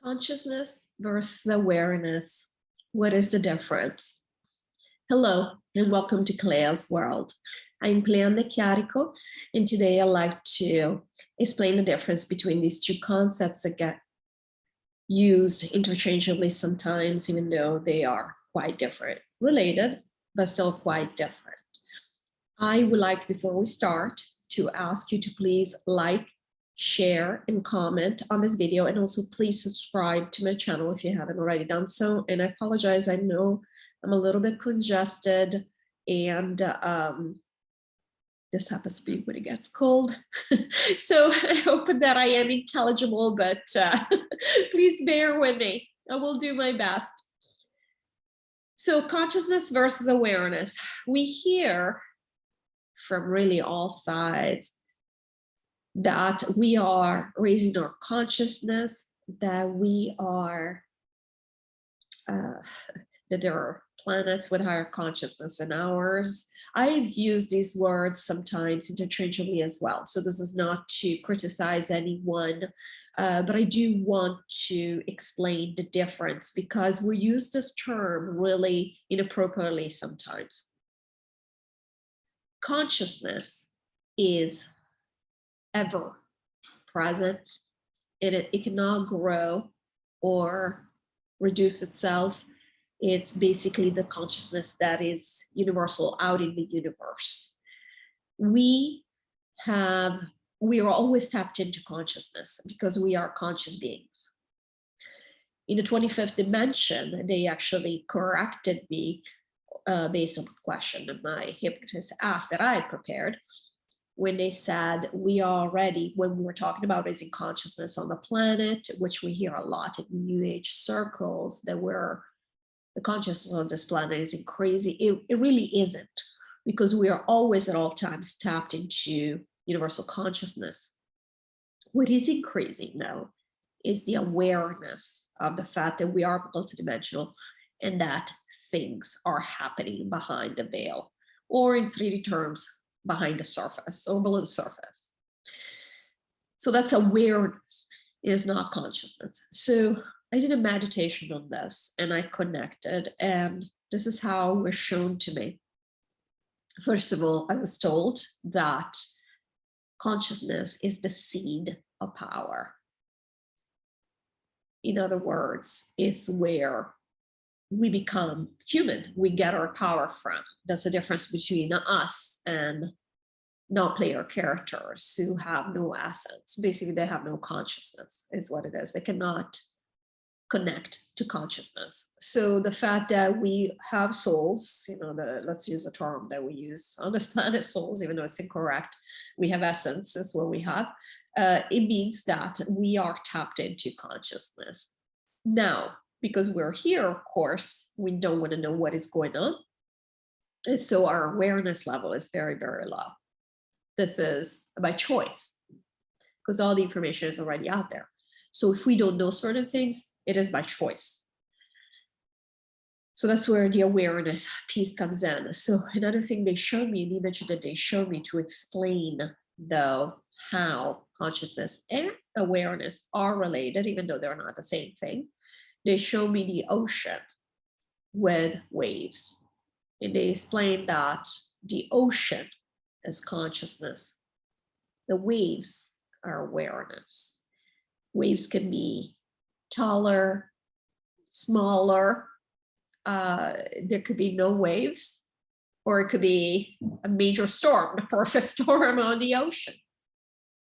Consciousness versus awareness. What is the difference? Hello, and welcome to Clea's World. I'm Cleanda Chiarico, and today I'd like to explain the difference between these two concepts that get used interchangeably sometimes, even though they are quite different, related, but still quite different. I would like, before we start, to ask you to please like, share, and comment on this video, and also please subscribe to my channel if you haven't already done so. And I apologize, I know I'm a little bit congested, and this happens to be when it gets cold. So I hope that I am intelligible, but please bear with me. I will do my best. So consciousness versus awareness. We hear from really all sides that we are raising our consciousness, that we are, that there are planets with higher consciousness than ours. I've used these words sometimes interchangeably as well. So this is not to criticize anyone, but I do want to explain the difference because we use this term really inappropriately sometimes. Consciousness is ever present. It cannot grow or reduce itself. It's basically the consciousness that is universal out in the universe. We are always tapped into consciousness because we are conscious beings. In the 25th dimension, they actually corrected me based on a question that my hypnotist asked that I had prepared, when they said we are already, when we were talking about raising consciousness on the planet, which we hear a lot in New Age circles, that the consciousness on this planet is crazy. It really isn't, because we are always at all times tapped into universal consciousness. What is increasing now is the awareness of the fact that we are multidimensional and that things are happening behind the veil, or in 3D terms, behind the surface or below the surface. So that's awareness, it is not consciousness. So I did a meditation on this and I connected, and this is how it was shown to me. First of all, I was told that consciousness is the seed of power. In other words, it's where we become human, we get our power from. That's the difference between us and non-player characters who have no essence. Basically, they have no consciousness, is what it is. They cannot connect to consciousness. So the fact that we have souls, let's use a term that we use on this planet, souls, even though it's incorrect, we have essence, is what we have. It means that we are tapped into consciousness. Now, because we're here, of course, we don't want to know what is going on. And so our awareness level is very, very low. This is by choice, because all the information is already out there. So if we don't know certain things, it is by choice. So that's where the awareness piece comes in. So another thing they showed me, the image that they showed me to explain, though, how consciousness and awareness are related, even though they're not the same thing. They show me the ocean with waves. And they explained that the ocean is consciousness. The waves are awareness. Waves can be taller, smaller. There could be no waves, or it could be a major storm, the perfect storm on the ocean.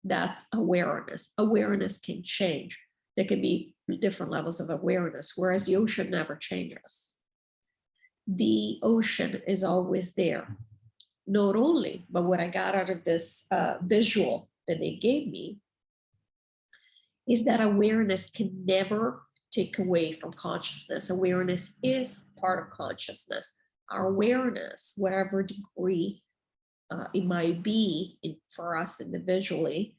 That's awareness. Awareness can change. There can be different levels of awareness, whereas the ocean never changes. The ocean is always there. Not only, but what I got out of this visual that they gave me is that awareness can never take away from consciousness. Awareness is part of consciousness. Our awareness, whatever degree it might be for us individually,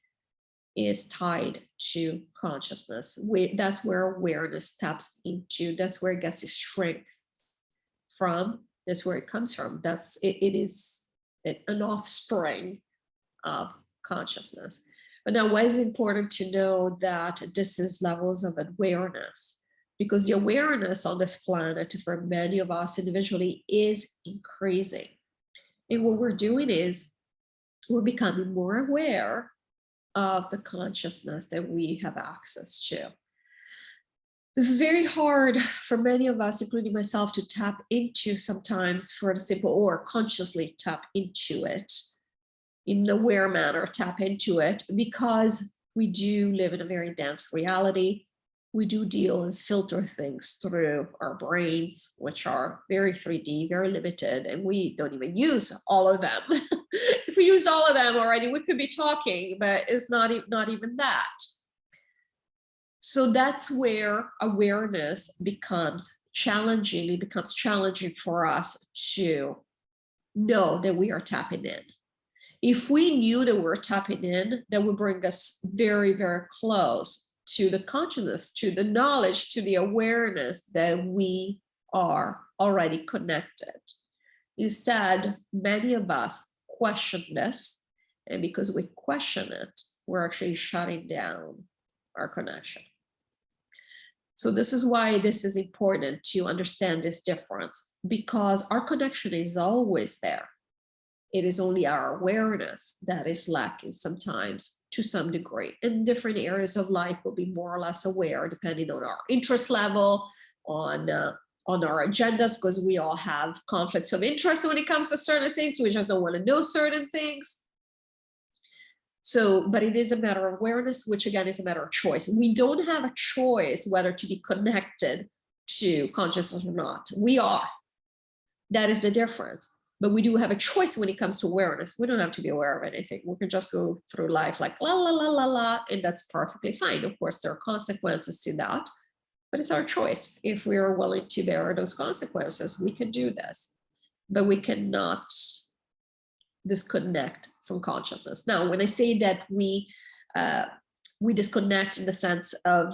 is tied to consciousness. That's where awareness taps into. That's where it gets its strength from. That's where it comes from. It is an offspring of consciousness. But now, why is it important to know that this is levels of awareness? Because the awareness on this planet for many of us individually is increasing. And what we're doing is we're becoming more aware of the consciousness that we have access to. This is very hard for many of us, including myself, to tap into sometimes for the simple, or consciously tap into it in an aware manner, tap into it, because we do live in a very dense reality. We do deal and filter things through our brains, which are very 3D, very limited, and we don't even use all of them. If we used all of them already, we could be talking, but it's not even that. So that's where awareness becomes challenging. It becomes challenging for us to know that we are tapping in. If we knew that we're tapping in, that would bring us very, very close to the consciousness, to the knowledge, to the awareness that we are already connected. Instead, many of us question this, and because we question it, we're actually shutting down our connection. So this is why this is important to understand this difference, because our connection is always there. It is only our awareness that is lacking sometimes to some degree. In different areas of life, we'll be more or less aware depending on our interest level, on our agendas, because we all have conflicts of interest when it comes to certain things. We just don't want to know certain things. So, but it is a matter of awareness, which again is a matter of choice. We don't have a choice whether to be connected to consciousness or not. We are. That is the difference. But we do have a choice when it comes to awareness. We don't have to be aware of anything. We can just go through life like la, la, la, la, la, and that's perfectly fine. Of course, there are consequences to that, but it's our choice. If we are willing to bear those consequences, we can do this, but we cannot disconnect from consciousness. Now, when I say that we disconnect in the sense of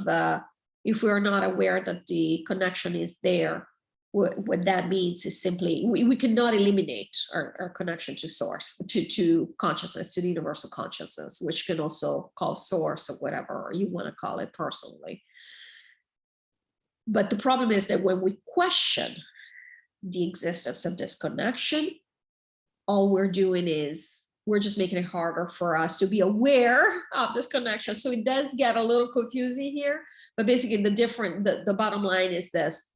if we are not aware that the connection is there, what that means is simply we cannot eliminate our connection to source, to consciousness, to the universal consciousness, which can also call source or whatever you want to call it personally. But the problem is that when we question the existence of this connection, all we're doing is we're just making it harder for us to be aware of this connection. So it does get a little confusing here, but basically the bottom line is this: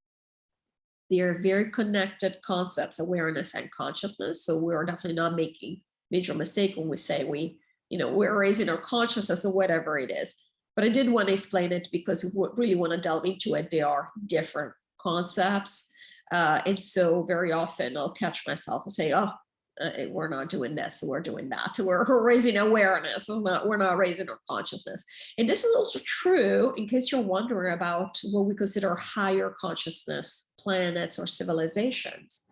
they are very connected concepts, awareness and consciousness. So we're definitely not making major mistake when we say we're raising our consciousness or whatever it is. But I did want to explain it because we really want to delve into it. They are different concepts. And so very often I'll catch myself and say, we're not doing this, we're doing that. We're raising awareness. We're not raising our consciousness. And this is also true in case you're wondering about what we consider higher consciousness planets or civilizations.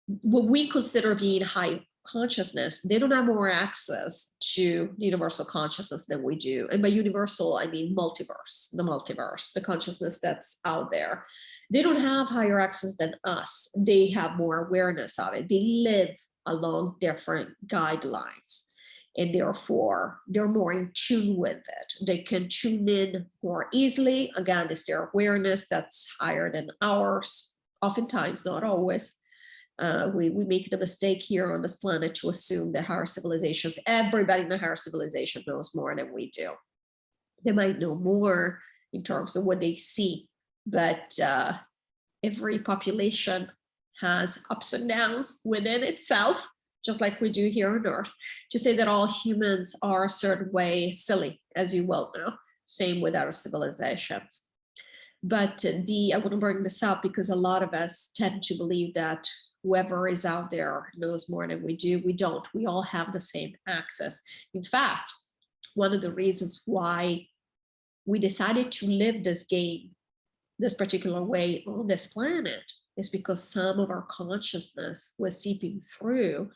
What we consider being high consciousness, they don't have more access to universal consciousness than we do. And by universal, I mean multiverse, the consciousness that's out there. They don't have higher access than us. They have more awareness of it. They live along different guidelines, and therefore they're more in tune with it. They can tune in more easily. Again, it's their awareness that's higher than ours. Oftentimes, not always. We make the mistake here on this planet to assume that higher civilizations, everybody in the higher civilization knows more than we do. They might know more in terms of what they see, but every population has ups and downs within itself, just like we do here on Earth. To say that all humans are a certain way, silly, as you well know. Same with our civilizations. But I want to bring this up because a lot of us tend to believe that whoever is out there knows more than we do. We don't. We all have the same access. In fact, one of the reasons why we decided to live this game this particular way on this planet is because some of our consciousness was seeping through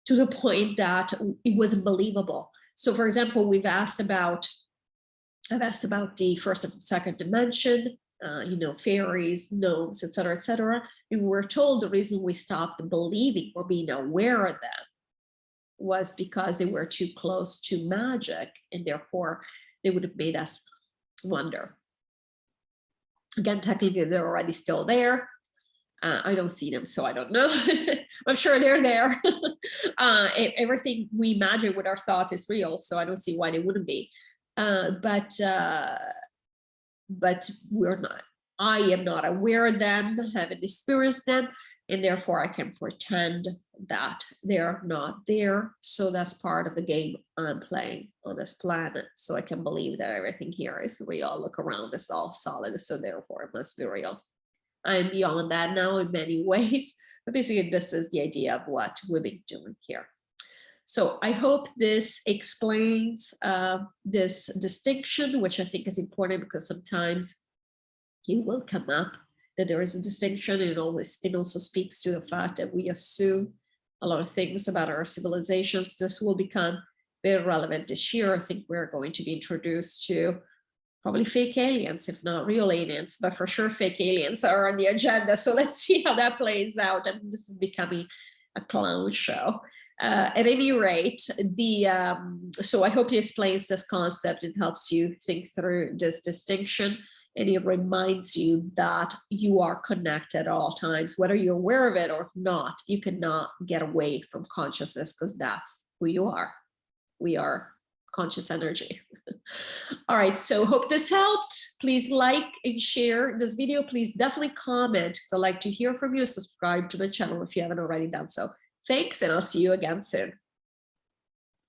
to the point that it was unbelievable. So for example, I've asked about the first and second dimension, fairies, gnomes, et cetera, and we were told the reason we stopped believing or being aware of them was because they were too close to magic, and therefore they would have made us wonder. Again, technically they're already still there. I don't see them, so I don't know. I'm sure they're there. Everything we imagine with our thoughts is real, so I don't see why they wouldn't be. But we're not. I am not aware of them, haven't experienced them, and therefore I can pretend that they're not there. So that's part of the game I'm playing on this planet. So I can believe that everything here is real. Look around, it's all solid, so therefore it must be real. I'm beyond that now in many ways, but basically this is the idea of what we've been doing here. So I hope this explains this distinction, which I think is important because sometimes it will come up that there is a distinction, and it also speaks to the fact that we assume a lot of things about our civilizations. This will become very relevant this year. I think we're going to be introduced to probably fake aliens, if not real aliens, but for sure fake aliens are on the agenda. So let's see how that plays out. And this is becoming a clown show. At any rate, so I hope it explains this concept and helps you think through this distinction. And it reminds you that you are connected at all times, whether you're aware of it or not. You cannot get away from consciousness because that's who you are. We are conscious energy. All right, so hope this helped. Please like and share this video. Please definitely comment because I'd like to hear from you. Subscribe to my channel if you haven't already done so. Thanks, and I'll see you again soon.